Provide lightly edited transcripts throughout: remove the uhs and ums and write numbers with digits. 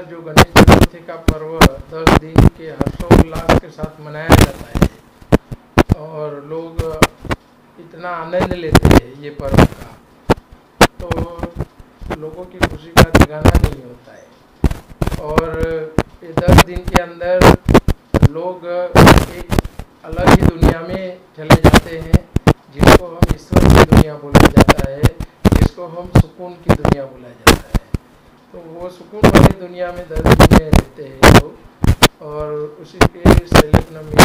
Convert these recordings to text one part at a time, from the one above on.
जो गणेश चतुर्थी का पर्व 10 दिन के हर्षोल्लास के साथ मनाया जाता है और लोग इतना आनंद लेते हैं ये पर्व का, तो लोगों की खुशी का ठिकाना नहीं होता है। और ये 10 दिन के अंदर लोग एक अलग ही दुनिया में चले जाते हैं, जिसको हम ईश्वर की दुनिया बोला जाता है, जिसको हम सुकून की दुनिया बोला जाता है। तो वो सुकून वाली दुनिया में 10 दिन में रहते हैं लोग। और उसी के संलग्न में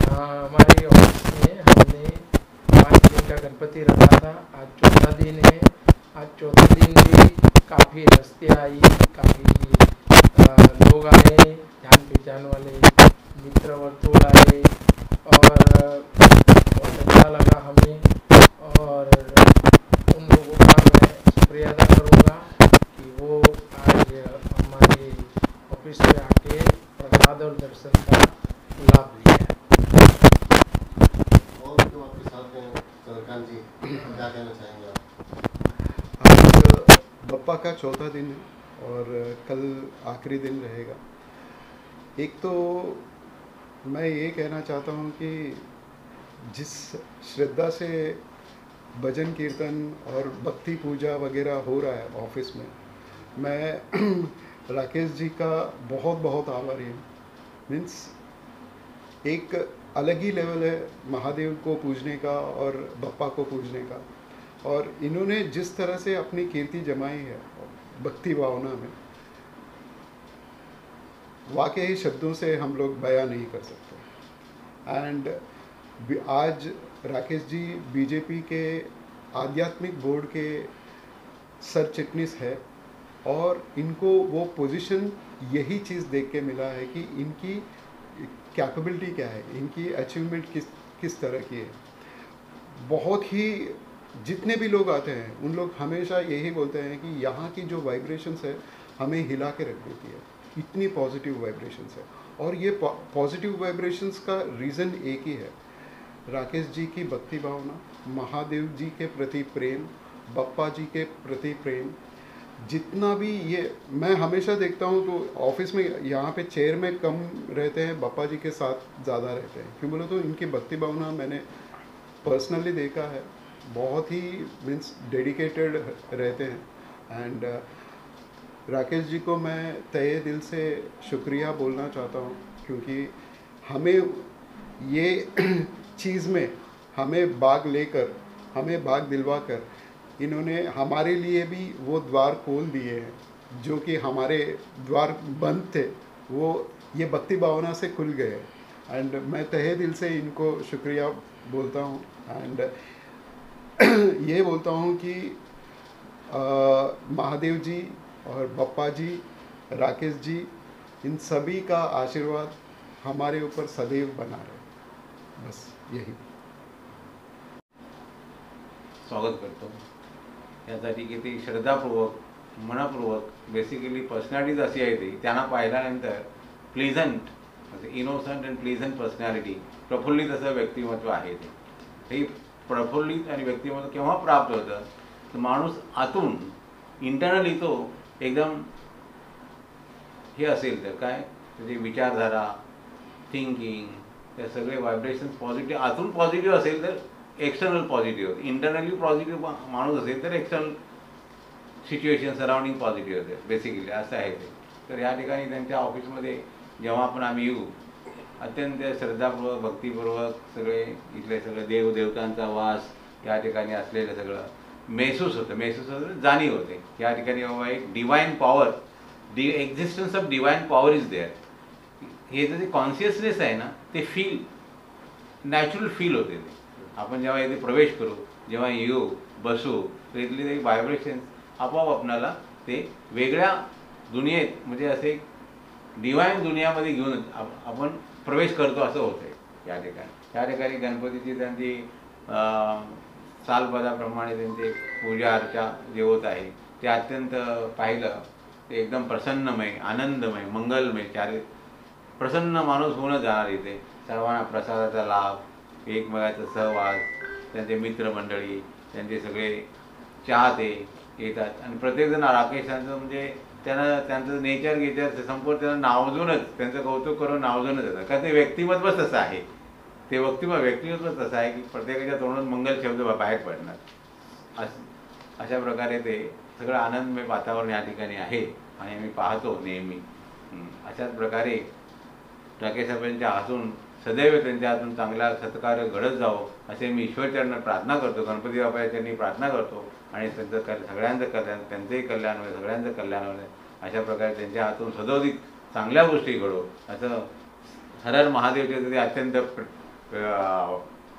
हमारी ऑफिस में हमने 5 दिन का गणपति रखा था। आज चौथा दिन है। आज चौथे दिन भी काफ़ी हस्तियाँ आई, काफ़ी लोग आए, जान पहचान वाले मित्र वर्तुल आए और बहुत अच्छा लगा हमें। और उन लोगों का मैं शुक्रिया अदा करूँगा कि वो आज हमारे ऑफिस में आके प्रसाद और दर्शन का लाभ लिया। और जो आपके साथ हैं चंद्रकांत जी, क्या कहना चाहेंगे आप? आज बप्पा का चौथा दिन है और कल आखिरी दिन रहेगा। एक तो मैं ये कहना चाहता हूँ कि जिस श्रद्धा से भजन कीर्तन और भक्ति पूजा वगैरह हो रहा है ऑफिस में, मैं राकेश जी का बहुत बहुत आभारी हूँ। मीन्स एक अलग ही लेवल है महादेव को पूजने का और बप्पा को पूजने का, और इन्होंने जिस तरह से अपनी कीर्ति जमाई है भक्ति भावना में, वाकई शब्दों से हम लोग बयां नहीं कर सकते। एंड आज राकेश जी बीजेपी के आध्यात्मिक बोर्ड के सर चिटनीस है और इनको वो पोजीशन यही चीज़ देख के मिला है कि इनकी कैपेबिलिटी क्या है, इनकी अचीवमेंट किस तरह की है। बहुत ही जितने भी लोग आते हैं उन लोग हमेशा यही बोलते हैं कि यहाँ की जो वाइब्रेशंस है हमें हिला के रख देती है, इतनी पॉजिटिव वाइब्रेशंस है। और ये पॉजिटिव वाइब्रेशंस का रीज़न एक ही है, राकेश जी की भक्ति भावना, महादेव जी के प्रति प्रेम, बप्पा जी के प्रति प्रेम। जितना भी ये मैं हमेशा देखता हूँ तो ऑफिस में यहाँ पे चेयर में कम रहते हैं, बप्पा जी के साथ ज़्यादा रहते हैं। क्यों बोलो तो इनकी भक्ति भावना मैंने पर्सनली देखा है, बहुत ही मीन्स डेडिकेटेड रहते हैं। एंड राकेश जी को मैं तहे दिल से शुक्रिया बोलना चाहता हूँ, क्योंकि हमें ये चीज़ में हमें भाग लेकर, हमें भाग दिलवा कर इन्होंने हमारे लिए भी वो द्वार खोल दिए हैं जो कि हमारे द्वार बंद थे, वो ये भक्ति भावना से खुल गए। एंड मैं तहे दिल से इनको शुक्रिया बोलता हूँ। एंड ये बोलता हूँ कि महादेव जी और बप्पा जी, राकेश जी, इन सभी का आशीर्वाद हमारे ऊपर सदैव बना रहे। बस यही स्वागत करतो यासाठी की ती श्रद्धापूर्वक मनापूर्वक बेसिकली पर्सनॅलिटीज अशी आहे ती त्यांना पाहिल्यानंतर pleasant innocent and pleasant personality, प्रफुल्लित असं व्यक्तिमत्व आहे ते प्रफुल्लित आणि व्यक्तिमत्व केव्हा प्राप्त होतं तर माणूस आतून इंटरनली तो एकदम हे असेल तर काय त्याची विचारधारा, थिंकिंग, ते सगळे वायब्रेशन्स पॉझिटिव्ह आतून पॉझिटिव्ह असेल तर एक्सटर्नल पॉझिटिव्ह होते, इंटरनली पॉझिटिव्ह माणूस असेल तर एक्सटर्नल सिच्युएशन सराउंडिंग पॉझिटिव्ह होते बेसिकली असं आहे ते। तर या ठिकाणी त्यांच्या ऑफिसमध्ये जेव्हा आपण आम्ही येऊ अत्यंत श्रद्धापूर्वक भक्तिपूर्वक सगळे इथले सगळे देवदेवतांचा वास या ठिकाणी असलेलं सगळं महसूस होतं, जाणीव होते या ठिकाणी बाबा एक divine power, existence of divine power is there. हे जे कॉन्शियसनेस आहे ना ते फील नॅचरल फील होते ते आपण जेव्हा इथे प्रवेश करू, जेव्हा येऊ बसू तर इथली ते व्हायब्रेशन आपोआप आपणाला ते वेगळ्या दुनियेत म्हणजे असे डिवाइन दुनियामध्ये घेऊन आपण प्रवेश करतो असं होतं या ठिकाणी। या ठिकाणी गणपतीची त्यांची सालबदाप्रमाणे त्यांचे पूजा अर्चा जे होत आहे ते अत्यंत पाहिलं ते एकदम प्रसन्नमय, आनंदमय, मंगलमय, चारे प्रसन्न माणूस होऊन जाणार इथे। सर्वांना प्रसादाचा लाभ, एकमेकाचा सहवास, त्यांचे मित्रमंडळी, त्यांचे सगळे चाहते येतात आणि प्रत्येकजण राकेशांचं म्हणजे त्यांना त्यांचं नेचर घेचर संपूर्ण त्यांना नावजूनच त्यांचं कौतुक करून नावजूनच येतात. कारण ते व्यक्तिमत्वच तसं आहे. ते व्यक्तिमत्व तसं आहे की प्रत्येकाच्या तोंडात मंगल शब्द बाहेर पडणार. अशा प्रकारे ते सगळं आनंदमय वातावरण या ठिकाणी आहे आणि आम्ही पाहतो नेहमी. अशाच प्रकारे राकेश साहेबांच्या हातून सदैव त्यांच्या हातून चांगला सत्कार्य घडत जावं असे मी ईश्वरचरणात प्रार्थना करतो, गणपती बाप्पाच्या प्रार्थना करतो. आणि त्यांचं सगळ्यांचं कल्याण, त्यांचंही कल्याण होईल, सगळ्यांचं कल्याण होईल. अशा प्रकारे त्यांच्या हातून सदोदित चांगल्या गोष्टी घडो असं हर हर महादेवचे ते अत्यंत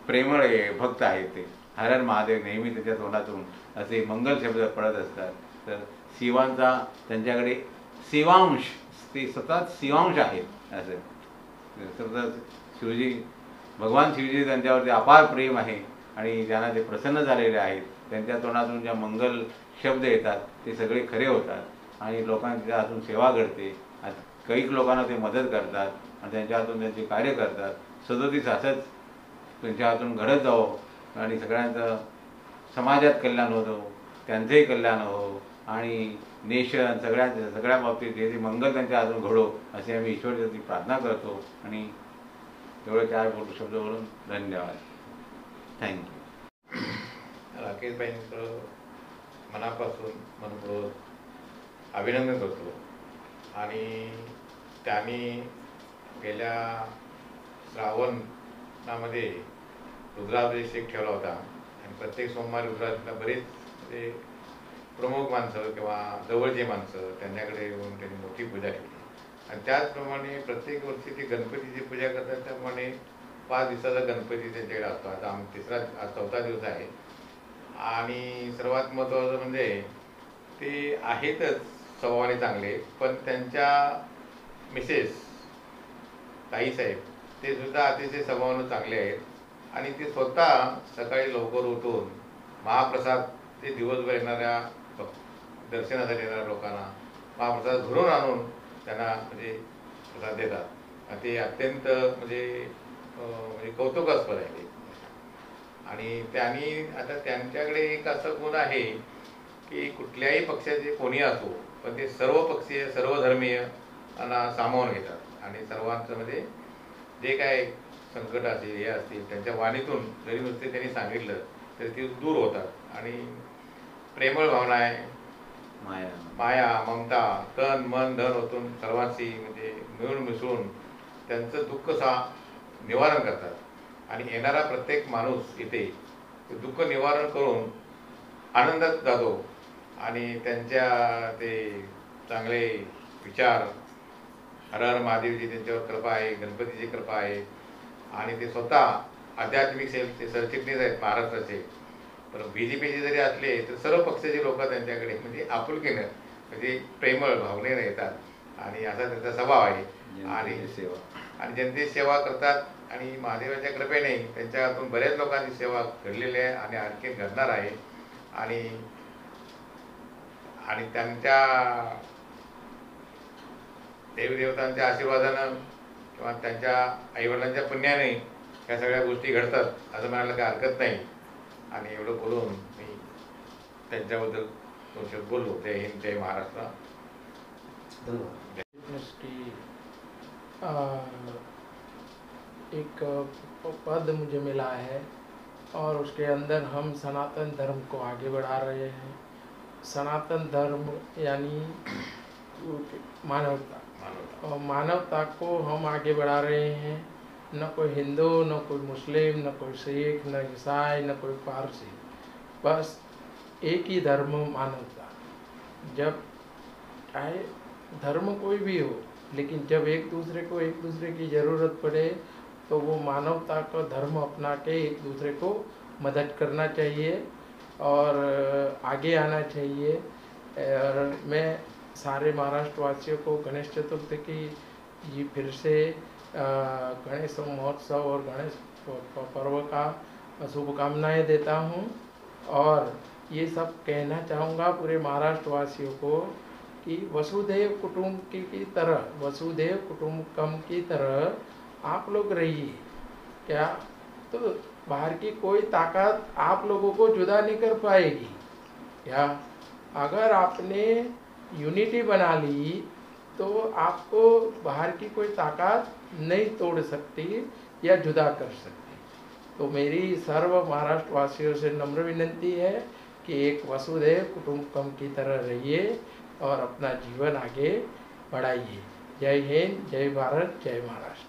प्रेमळ भक्त आहेत. ते हर हर महादेव नेहमी त्याच्या तोंडातून असे मंगल शब्द पडत असतात. तर शिवांचा त्यांच्याकडे शिवांश, ते सतत शिवांश आहेत. असं सतत शिवजी, भगवान शिवजी त्यांच्यावरती अपार प्रेम आहे आणि त्यांना ते प्रसन्न झालेले आहेत. त्यांच्या तोंडातून ज्या मंगल शब्द येतात ते सगळे खरे होतात आणि लोकांच्या हातून सेवा घडते. काही लोकांना ते मदत करतात आणि त्यांच्या हातून त्यांचे कार्य करतात. सदोदित असंच त्यांच्या हातून घडत जावं आणि सगळ्यांचं समाजात कल्याण होतं, त्यांचंही कल्याण हो आणि नेशन सगळ्या बाबतीत जे मंगल त्यांच्या हातून घडो असे आम्ही ईश्वराची प्रार्थना करतो. आणि तेवढे 4 शब्द बोलून धन्यवाद. थँक्यू. राकेशबाईंचं मनापासून मनपूर्वक अभिनंदन करतो. आणि त्यांनी गेल्या श्रावणामध्ये रुद्राभिषेक ठेवला होता आणि प्रत्येक सोमवारी रुद्राभिषेकला बरेच म्हणजे प्रमुख माणसं किंवा जवळचे माणसं त्यांच्याकडे येऊन त्यांनी मोठी पूजा केली. आणि त्याचप्रमाणे प्रत्येक वर्षी ते गणपतीची पूजा करतात. त्याप्रमाणे 5 दिवसाचा गणपती त्यांच्याकडे असतो. आता आज 4था दिवस आहे. आणि सर्वात महत्त्वाचं म्हणजे ते आहेतच स्वभावाने चांगले, पण त्यांच्या मिसेस ताईसाहेब ते सुद्धा अतिशय स्वभावाने चांगले आहेत. आणि ते स्वतः सकाळी लवकर उठून महाप्रसाद ते दिवसभर येणाऱ्या दर्शनासाठी येणाऱ्या लोकांना महाप्रसाद घरून आणून त्यांना म्हणजे प्रसाद देतात. ते अत्यंत म्हणजे कौतुकास्पद आहे. आणि त्यांनी आता त्यांच्याकडे एक असं गुण आहे की कुठल्याही पक्षाचे कोणी असो पण ते सर्व पक्षीय सर्व धर्मीयांना सामावून घेतात आणि सर्वांचं म्हणजे जे काय संकट असतील हे असतील त्यांच्या वाणीतून जरी नुसते त्यांनी सांगितलं तरी ते दूर होतात. आणि प्रेमळ भावना आहे, माया ममता तन मन धन ओतून सर्वांशी म्हणजे मिळून मिसळून त्यांचं दुःख निवारण करतात. आणि येणारा प्रत्येक माणूस इथे दुःख निवारण करून आनंदात जातो. आणि त्यांच्या ते चांगले विचार, हर हर महादेवजी त्यांच्यावर कृपा आहे, गणपतीची कृपा आहे. आणि ते स्वतः आध्यात्मिक ते सरचिटणीस आहेत महाराष्ट्राचे. पण BJPचे जरी असले तर सर्व पक्षाचे लोक त्यांच्याकडे म्हणजे आपुलकीनं म्हणजे प्रेमळ भावनेनं येतात. आणि असा त्यांचा स्वभाव आहे. आणि जनतेची सेवा करतात. आणि महादेवाच्या कृपेने त्यांच्या हातून बऱ्याच लोकांची सेवा घडलेली आहे आणि आणखी घडणार आहे. आणि त्यांच्या देवदेवतांच्या आशीर्वादानं किंवा त्यांच्या आईवडिलांच्या पुण्याने ह्या सगळ्या गोष्टी घडतात असं म्हणायला काही हरकत नाही. आणि एवढं बोलून मी त्यांच्याबद्दल 2 शब्द बोललो. जय हिंद, जय महाराष्ट्र. एक पद मुझे मिला है और उसके अंदर हम सनातन धर्म को आगे बढ़ा रहे हैं. सनातन धर्म यानी मानवता, और मानवता को हम आगे बढ़ा रहे हैं. न कोई हिंदू, न कोई मुस्लिम, न कोई सिख, न ईसाई, न कोई पारसी, बस एक ही धर्म, मानवता. जब चाहे धर्म कोई भी हो, लेकिन जब एक दूसरे की ज़रूरत पड़े तो वो मानवता का धर्म अपना के एक दूसरे को मदद करना चाहिए और आगे आना चाहिए. और मैं सारे महाराष्ट्रवासियों को गणेश चतुर्थी की फिर से गणेश महोत्सव और गणेश पर्व का शुभकामनाएं देता हूं. और ये सब कहना चाहूँगा पूरे महाराष्ट्रवासियों को कि वसुधैव कुटुंबकम की तरह आप लोग रहिए. क्या तो बाहर की कोई ताकत आप लोगों को जुदा नहीं कर पाएगी. क्या अगर आपने यूनिटी बना ली तो आपको बाहर की कोई ताकत नहीं तोड़ सकती या जुदा कर सकती। तो मेरी सर्व महाराष्ट्र वासियों से नम्र विनती है कि एक वसुधैव कुटुंबकम की तरह रहिए और अपना जीवन आगे बढ़ाइए। जय हिंद, जय भारत, जय महाराष्ट्र।